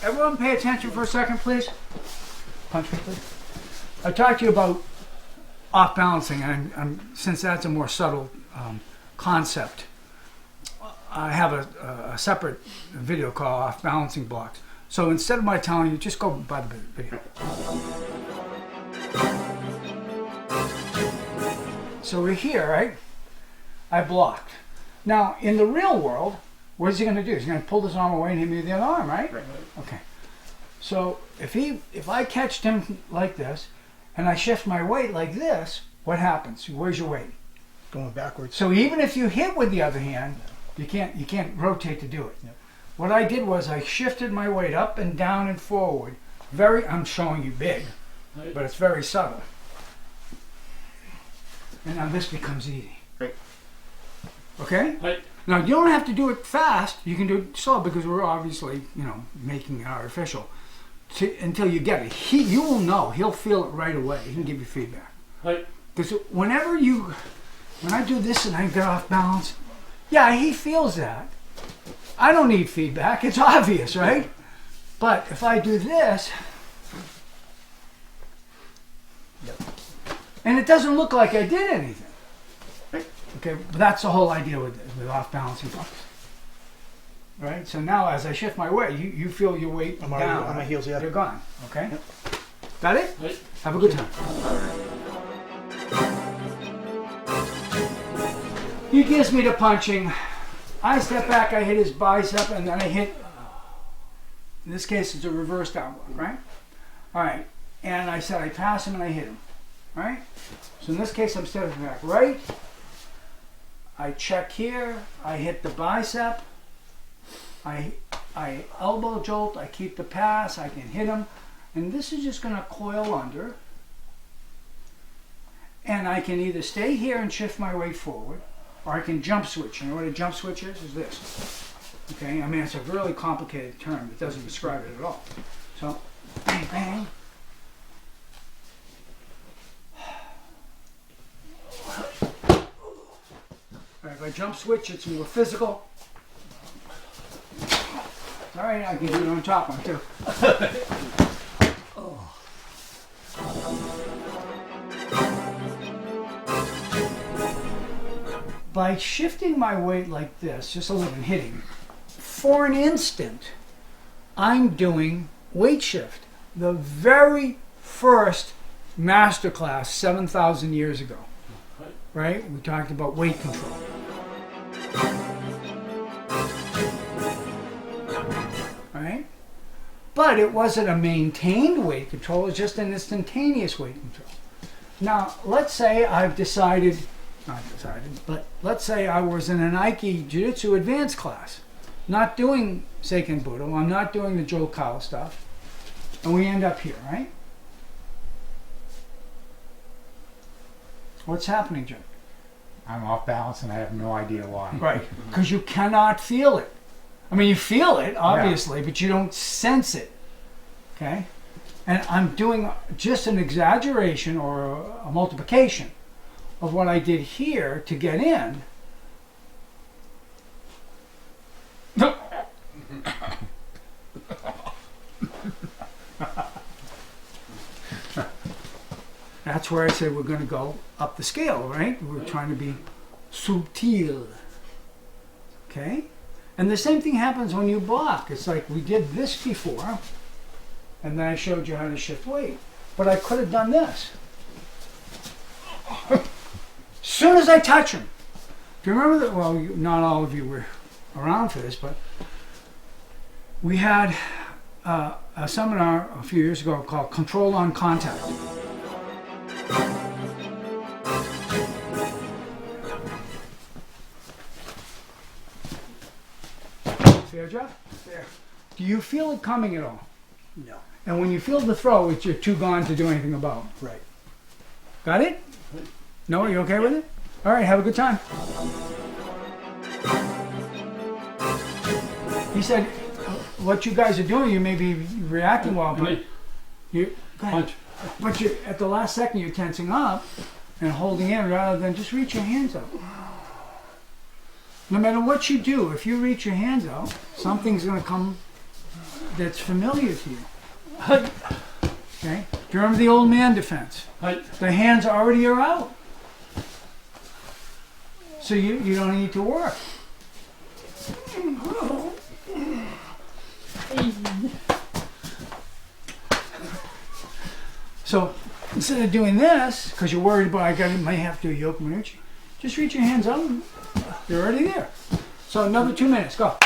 everyone pay attention for a second, please. Punch me, please. I talked to you about off balancing, and since that's a more subtle concept, I have a separate video called Off Balancing Blocks. So instead of my telling you, just go by the video. So we're here, right? I blocked. Now, in the real world, what is he going to do? He's going to pull this arm away and hit me with the other arm, right? Right. Okay. So if I catched him like this, and I shift my weight like this, what happens? Where's your weight? Going backwards. So even if you hit with the other hand, you can't rotate to do it. Yep. What I did was I shifted my weight up and down and forward. I'm showing you big, but it's very subtle. And now this becomes easy. Right. Okay? Right. Now you don't have to do it fast. You can do it slow because we're obviously, making it artificial. Until you get it. You will know. He'll feel it right away. He can give you feedback. Right. Because when I do this and I get off balance, yeah, he feels that. I don't need feedback. It's obvious, right? But if I do this, yep. And it doesn't look like I did anything. Right. Okay, but that's the whole idea with off balancing blocks. Right? So now as I shift my weight, you feel your weight I'm down. already on my heels, yeah. They're gone. Okay? Yep. Got it? Right. Have a good time. He gives me the punching. I step back, I hit his bicep, and then I hit, in this case it's a reverse down block, right? All right, and I said I pass him and I hit him, right? So in this case I'm stepping back, right? I check here, I hit the bicep, I elbow jolt, I keep the pass, I can hit him, and this is just gonna coil under, and I can either stay here and shift my weight forward, or I can jump switch. You know what a jump switch is? Is this. Okay, I mean it's a really complicated term. It doesn't describe it at all. So, bang, bang. Alright, if I jump switch, it's more physical. Alright, I can do it on top one too. By shifting my weight like this, just a little bit hitting, for an instant, I'm doing weight shift. The very first masterclass 7,000 years ago, right? We talked about weight control. Right? But it wasn't a maintained weight control, it was just an instantaneous weight control. Now, let's say I've decided, but let's say I was in an aiki-ju-jutsu advanced class, not doing Seiken Budo, I'm not doing the Joe stuff, and we end up here, right? What's happening, Jim? I'm off balance and I have no idea why. Right, because you cannot feel it. I mean, you feel it, obviously, but you don't sense it, okay? And I'm doing just an exaggeration or a multiplication of what I did here to get in. That's where I said we're going to go up the scale, right? We're trying to be subtle. Okay? And the same thing happens when you block. It's like we did this before, and then I showed you how to shift weight. But I could have done this. As soon as I touch him. Do you remember that? Well, not all of you were around for this, but we had a seminar a few years ago called Control on Contact. See that, Jeff? There. Do you feel it coming at all? No. And when you feel the throw, you're too gone to do anything about. Right. Got it? No? Are you okay with it? All right, have a good time. He said, what you guys are doing, you may be reacting well, but you Punch. But you at the last second you're tensing up and holding in rather than just reach your hands out. No matter what you do, if you reach your hands out, something's going to come that's familiar to you. はい。 Okay? Do you remember the old man defense? はい。 The hands already are out. So you don't need to work. So instead of doing this, because you're worried about might have to do yoke manuchi, just reach your hands out. They're already there. So another 2 minutes. Go.